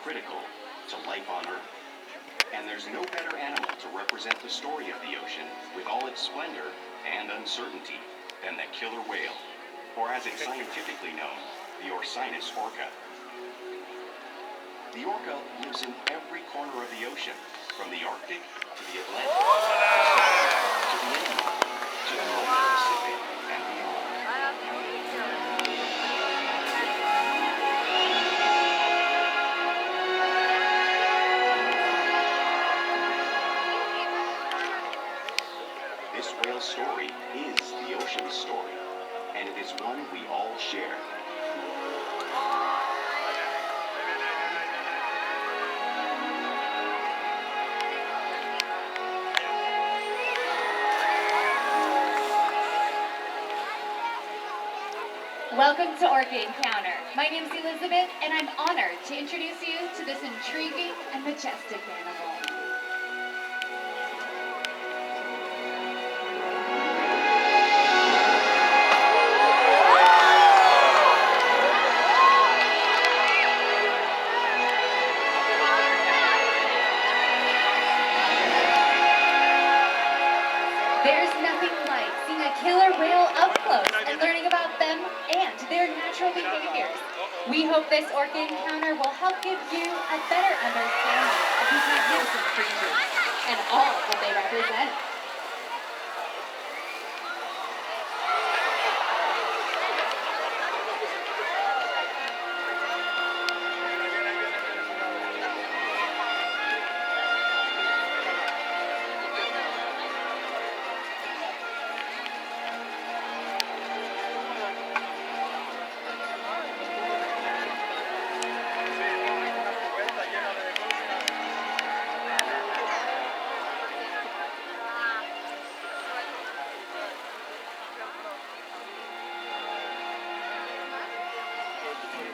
critical to life on Earth. And there's no better animal to represent the story of the ocean with all its splendor and uncertainty than the killer whale, or as it's scientifically known, the Orcinus orca. The orca lives in every corner of the ocean, from the Arctic to the Atlantic, to the Indian, to the Northern Pacific, and beyond. This whale's story is the ocean's story, and it is one we all share. Welcome to Orca Encounter. My name is Elizabeth, and I'm honored to introduce you to this intriguing and majestic animal. There's nothing like seeing a killer whale up close and learning about them and their natural behaviors. We hope this Orca Encounter will help give you a better understanding of these magnificent creatures and all that they represent.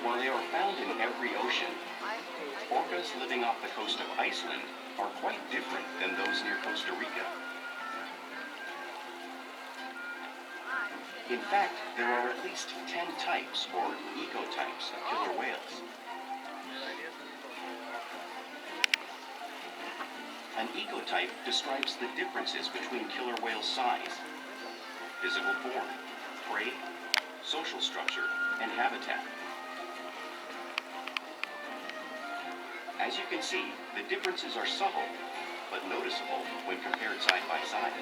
While they are found in every ocean, orcas living off the coast of Iceland are quite different than those near Costa Rica. In fact, there are at least 10 types, or ecotypes, of killer whales. An ecotype describes the differences between killer whale size, physical form, prey, social structure, and habitat. As you can see, the differences are subtle, but noticeable when compared side by side.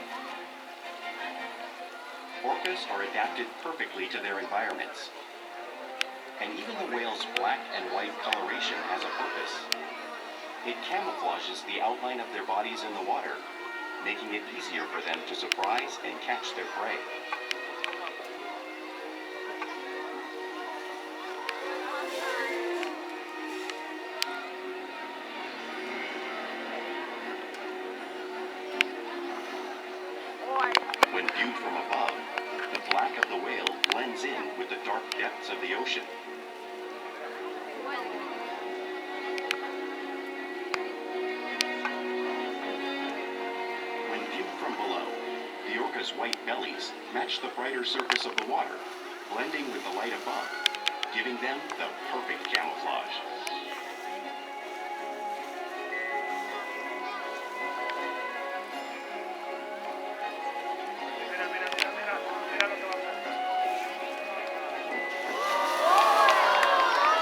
Orcas are adapted perfectly to their environments. And even the whale's black and white coloration has a purpose. It camouflages the outline of their bodies in the water, making it easier for them to surprise and catch their prey. When viewed from above, the black of the whale blends in with the dark depths of the ocean. When viewed from below, the orca's white bellies match the brighter surface of the water, blending with the light above, giving them the perfect camouflage.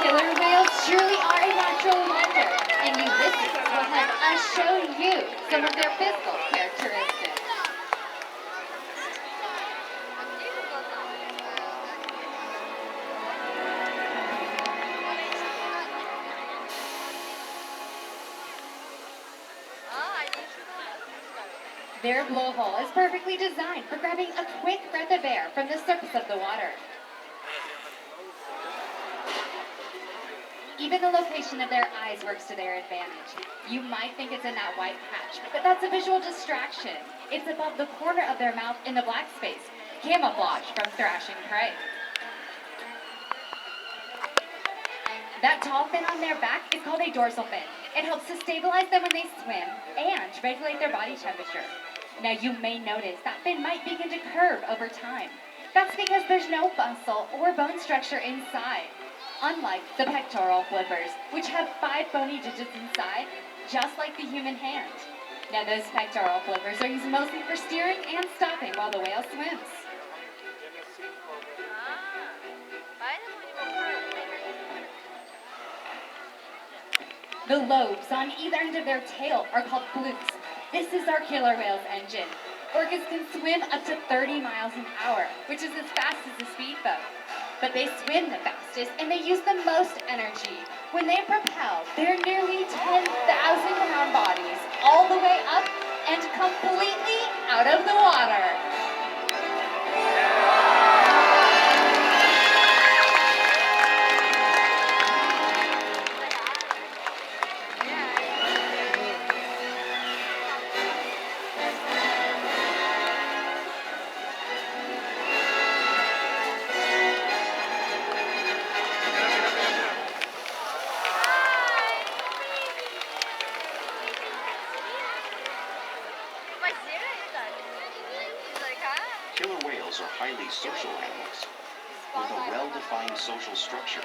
Killer whales truly are a natural wonder, and Ulises will have us show you some of their physical characteristics. Their blowhole is perfectly designed for grabbing a quick breath of air from the surface of the water. Even the location of their eyes works to their advantage. You might think it's in that white patch, but that's a visual distraction. It's above the corner of their mouth in the black space, camouflage from thrashing prey. That tall fin on their back is called a dorsal fin. It helps to stabilize them when they swim and regulate their body temperature. Now you may notice that fin might begin to curve over time. That's because there's no muscle or bone structure inside. unlike the pectoral flippers, which have 5 bony digits inside, just like the human hand. Now those pectoral flippers are used mostly for steering and stopping while the whale swims. The lobes on either end of their tail are called flukes. This is our killer whale's engine. Orcas can swim up to 30 miles an hour, which is as fast as a speedboat. But they swim the fastest and they use the most energy. When they propel their nearly 10,000-pound bodies all the way up and completely out of the water. Killer whales are highly social animals with a well-defined social structure.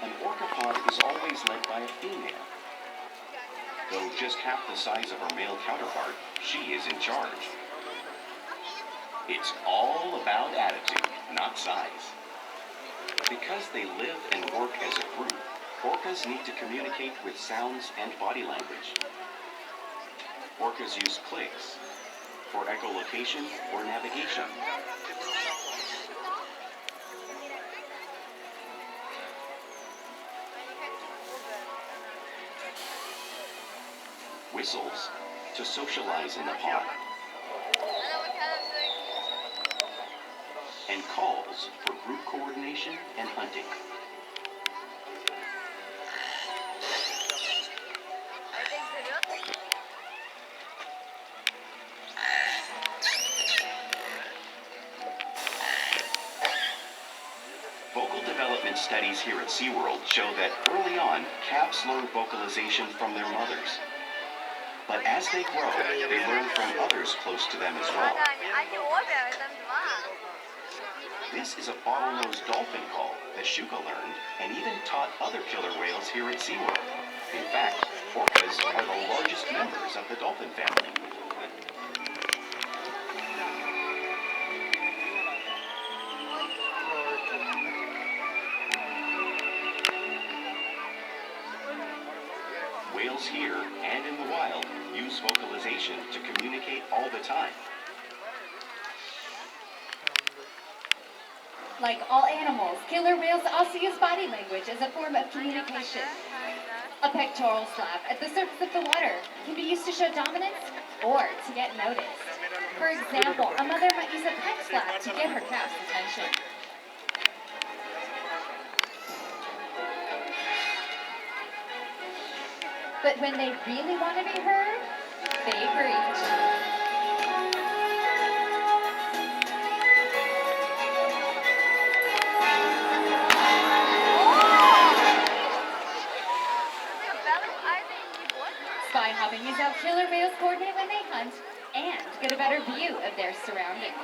An orca pod is always led by a female. Though just half the size of her male counterpart, she is in charge. It's all about attitude, not size. Because they live and work as a group, orcas need to communicate with sounds and body language. Orcas use clicks for echolocation or navigation. Whistles to socialize in the pod. And calls for group coordination and hunting. Vocal development studies here at SeaWorld show that early on, calves learn vocalization from their mothers. But as they grow, they learn from others close to them as well. This is a bottlenose dolphin call that Shuka learned and even taught other killer whales here at SeaWorld. In fact, orcas are the largest members of the dolphin family. Whales here and in the wild use vocalization to communicate all the time. Like all animals, killer whales also use body language as a form of communication. A pectoral slap at the surface of the water can be used to show dominance or to get noticed. For example, a mother might use a peck slap to get her calf's attention. But when they really want to be heard, they preach. Spy hopping is how killer whales coordinate when they hunt and get a better view of their surroundings.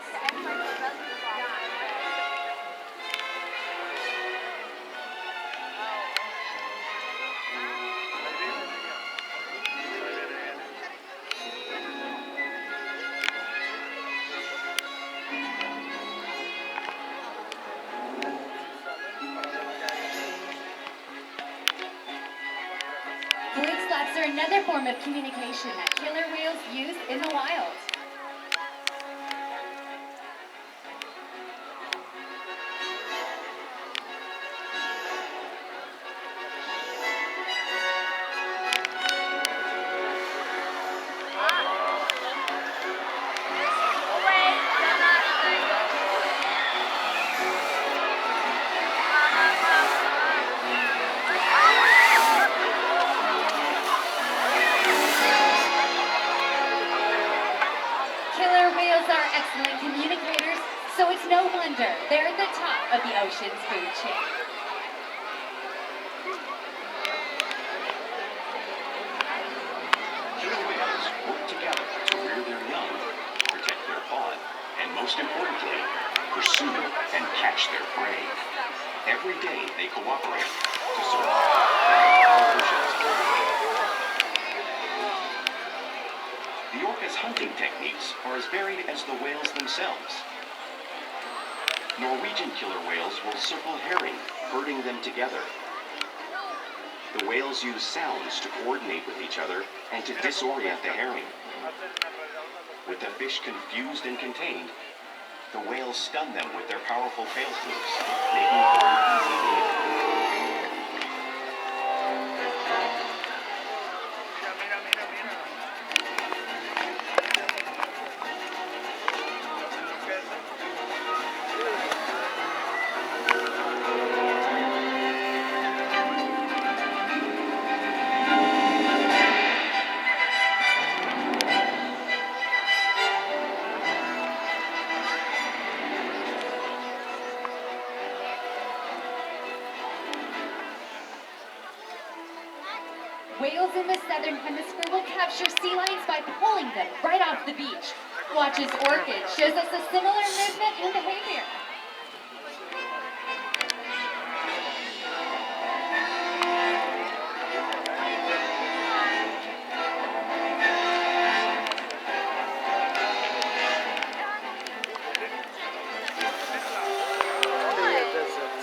Blade slaps are another form of communication that killer whales use in the wild. Excellent communicators, so it's no wonder they're at the top of the ocean's food chain. Killer whales work together to rear their young, protect their pod, and most importantly, pursue and catch their prey. Every day they cooperate to survive. The orca's hunting techniques are as varied as the whales themselves. Norwegian killer whales will circle herring, herding them together. The whales use sounds to coordinate with each other and to disorient the herring. With the fish confused and contained, the whales stun them with their powerful tail flukes, making for an easy meal. Whales in the southern hemisphere will capture sea lions by pulling them right off the beach. Watch as Orkid shows us a similar movement and behavior.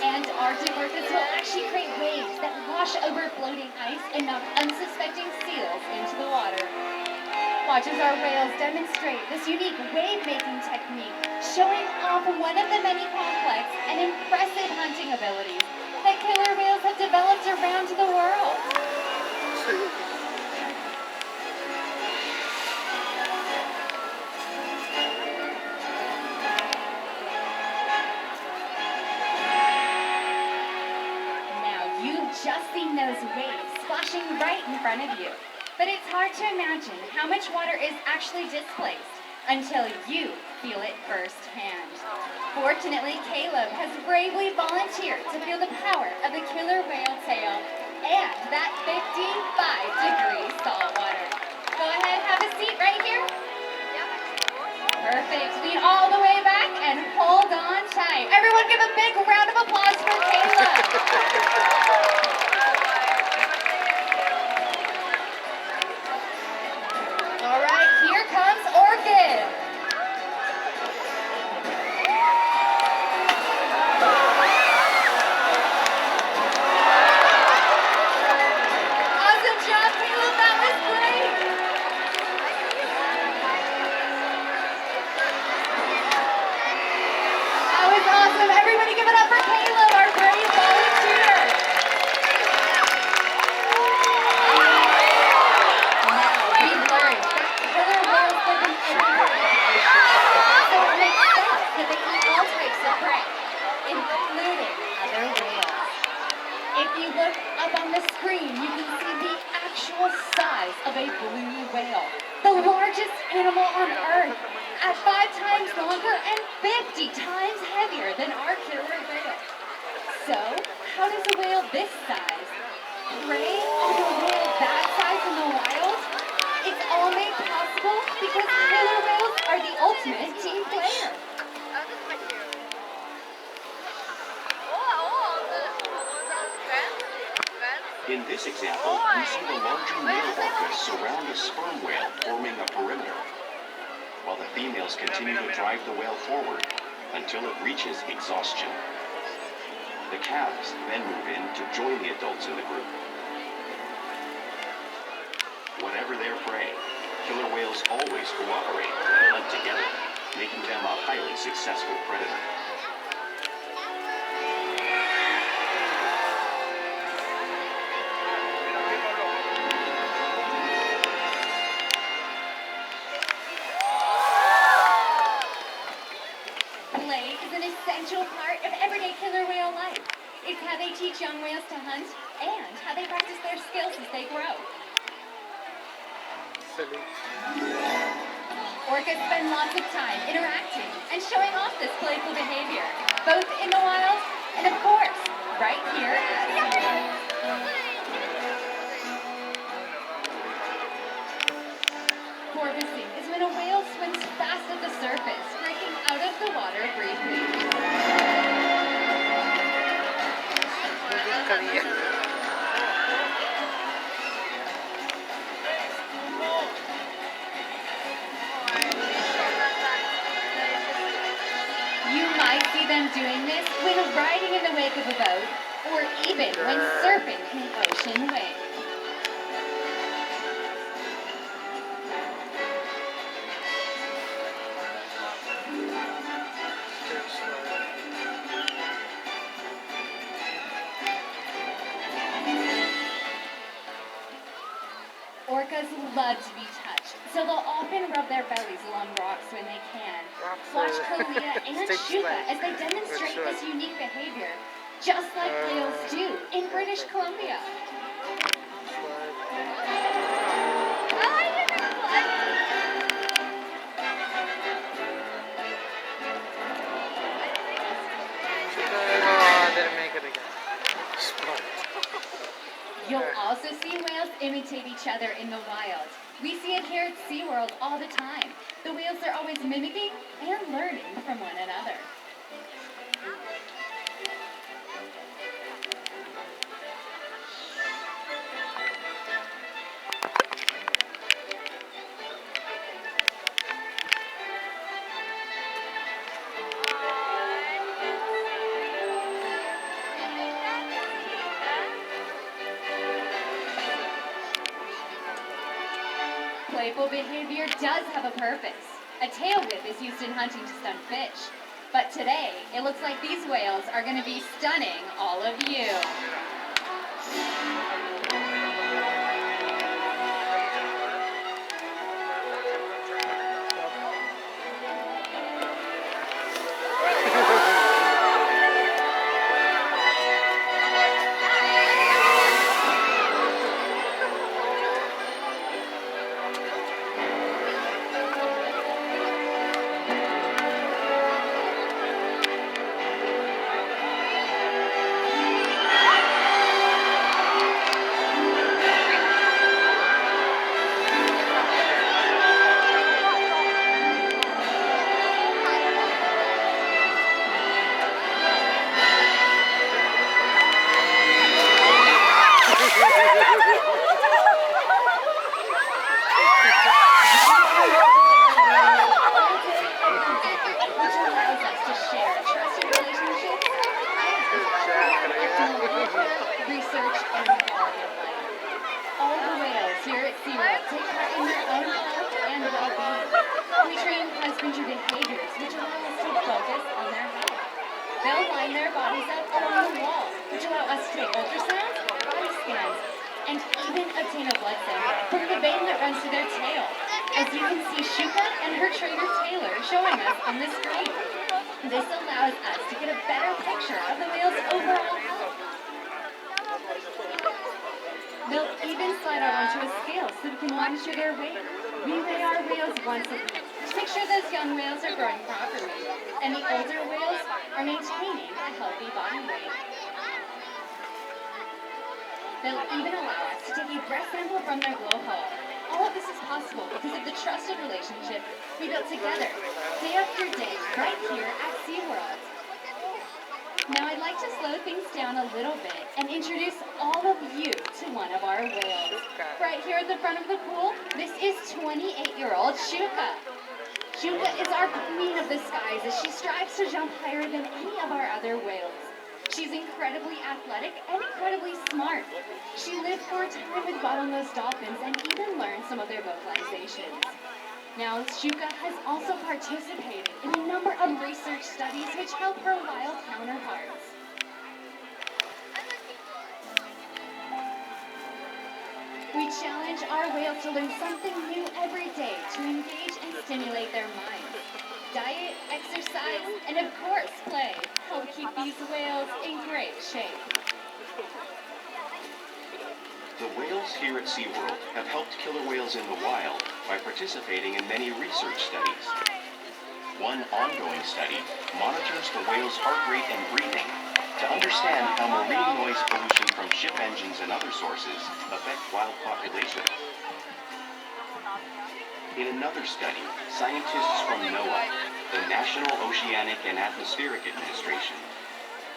And Arctic orchids will actually create waves that wash over floating ice and knock unsuspecting seals into the water. Watch as our whales demonstrate this unique wave-making technique, showing off one of the many complex and impressive hunting abilities that killer whales have developed around the world. Just seen those waves splashing right in front of you. But it's hard to imagine how much water is actually displaced until you feel it firsthand. Fortunately, Caleb has bravely volunteered to feel the power of the killer whale tail and that 55-degree salt water. Go ahead, have a seat right here. Perfect. Lean all the way back and hold on tight. Everyone give a big round of applause for Caleb. All right, here comes Orkid. Awesome job, Caleb. That was great. That was awesome. Everybody give it up for Caleb, our brave volunteer. Now, we've learned that killer whales live in every so it makes sense that they eat all types of prey, including other whales. If you look up on the screen, you can see the actual size of a blue whale, the largest animal on Earth, at 5 times longer and 50 times heavier than our killer whale. So, how does a whale this size prey on a whale that size in the wild? It's all made possible because killer whales are the ultimate team player. In this example, we see the larger male orcas surround a sperm whale, forming a perimeter, while the females continue to drive the whale forward until it reaches exhaustion. The calves then move in to join the adults in the group. Whatever their prey, killer whales always cooperate and hunt together, making them a highly successful predator. Play is an essential part of everyday killer whale life. It's how they teach young whales to hunt and how they practice their skills as they grow. Orcas spend lots of time interacting and showing off this playful behavior, both in the wild and, of course, right here at SeaWorld. Porpoising is when a whale swims fast at the surface, breaking out of the water briefly. Kalia. You might see them doing this when riding in the wake of a boat, or even when surfing in an ocean wave. Orcas love to be touched, so they'll often rub their bellies along rocks when they can. Watch Kalia and Shouka as they demonstrate this unique behavior, just like whales do in British Columbia. Oh, I didn't make it again. You'll also see whales imitate each other in the wild. We see it here at SeaWorld all the time. The whales are always mimicking and learning from one another. Playful behavior does have a purpose. A tail whip is used in hunting to stun fish. But today, it looks like these whales are going to be stunning all of you. Research and quality of life. All the whales here at SeaWorld take part in their own health and well-being. We train husbandry behaviors which allow us to focus on their health. They'll line their bodies up along the wall, which allow us to take ultrasounds, body scans, and even obtain a blood sample from the vein that runs to their tail. As you can see Shuka and her trainer Taylor showing us on the screen. This allows us to get a better picture of the whale's overall health. They'll even slide out onto a scale so we can monitor their weight. We weigh our whales once a week to make sure those young whales are growing properly, and the older whales are maintaining a healthy body weight. They'll even allow us to take a breath sample from their blowhole. All of this is possible because of the trusted relationship we built together, day after day, right here at SeaWorld. Now I'd like to slow things down a little bit and introduce all of you to one of our whales. Right here at the front of the pool, this is 28-year-old Shouka. Shouka is our queen of the skies as she strives to jump higher than any of our other whales. She's incredibly athletic and incredibly smart. She lived for a time with bottlenose dolphins and even learned some of their vocalizations. Now, Shouka has also participated in a number of research studies which help her wild counterparts. We challenge our whales to learn something new every day to engage and stimulate their minds. Diet, exercise, and of course play help keep these whales in great shape. The whales here at SeaWorld have helped killer whales in the wild by participating in many research studies. One ongoing study monitors the whale's heart rate and breathing to understand how marine noise pollution from ship engines and other sources affect wild populations. In another study, scientists from NOAA, the National Oceanic and Atmospheric Administration,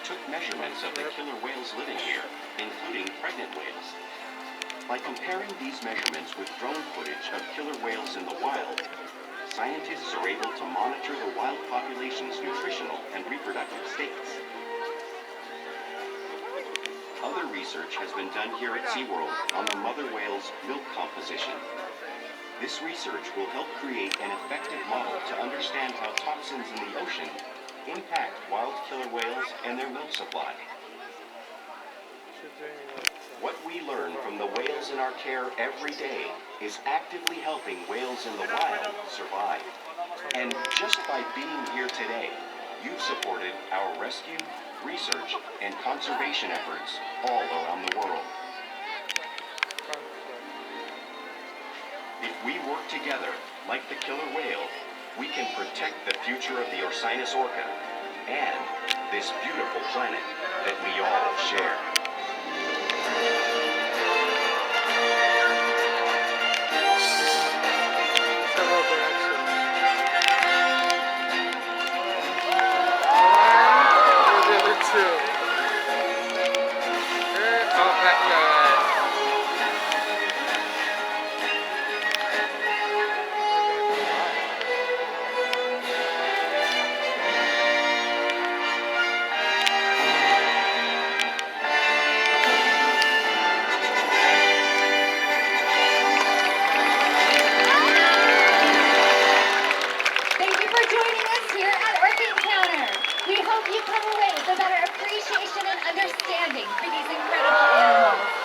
took measurements of the killer whales living here, including pregnant whales. By comparing these measurements with drone footage of killer whales in the wild, scientists are able to monitor the wild population's nutritional and reproductive states. Other research has been done here at SeaWorld on the mother whale's milk composition. This research will help create an effective model to understand how toxins in the ocean impact wild killer whales and their milk supply. What we learn from the whales in our care every day is actively helping whales in the wild survive. And just by being here today, you've supported our rescue, research, and conservation efforts all around the world. If we work together, like the killer whale, we can protect the future of the Orcinus orca and this beautiful planet that we all share. We hope you come away with a better appreciation and understanding for these incredible animals.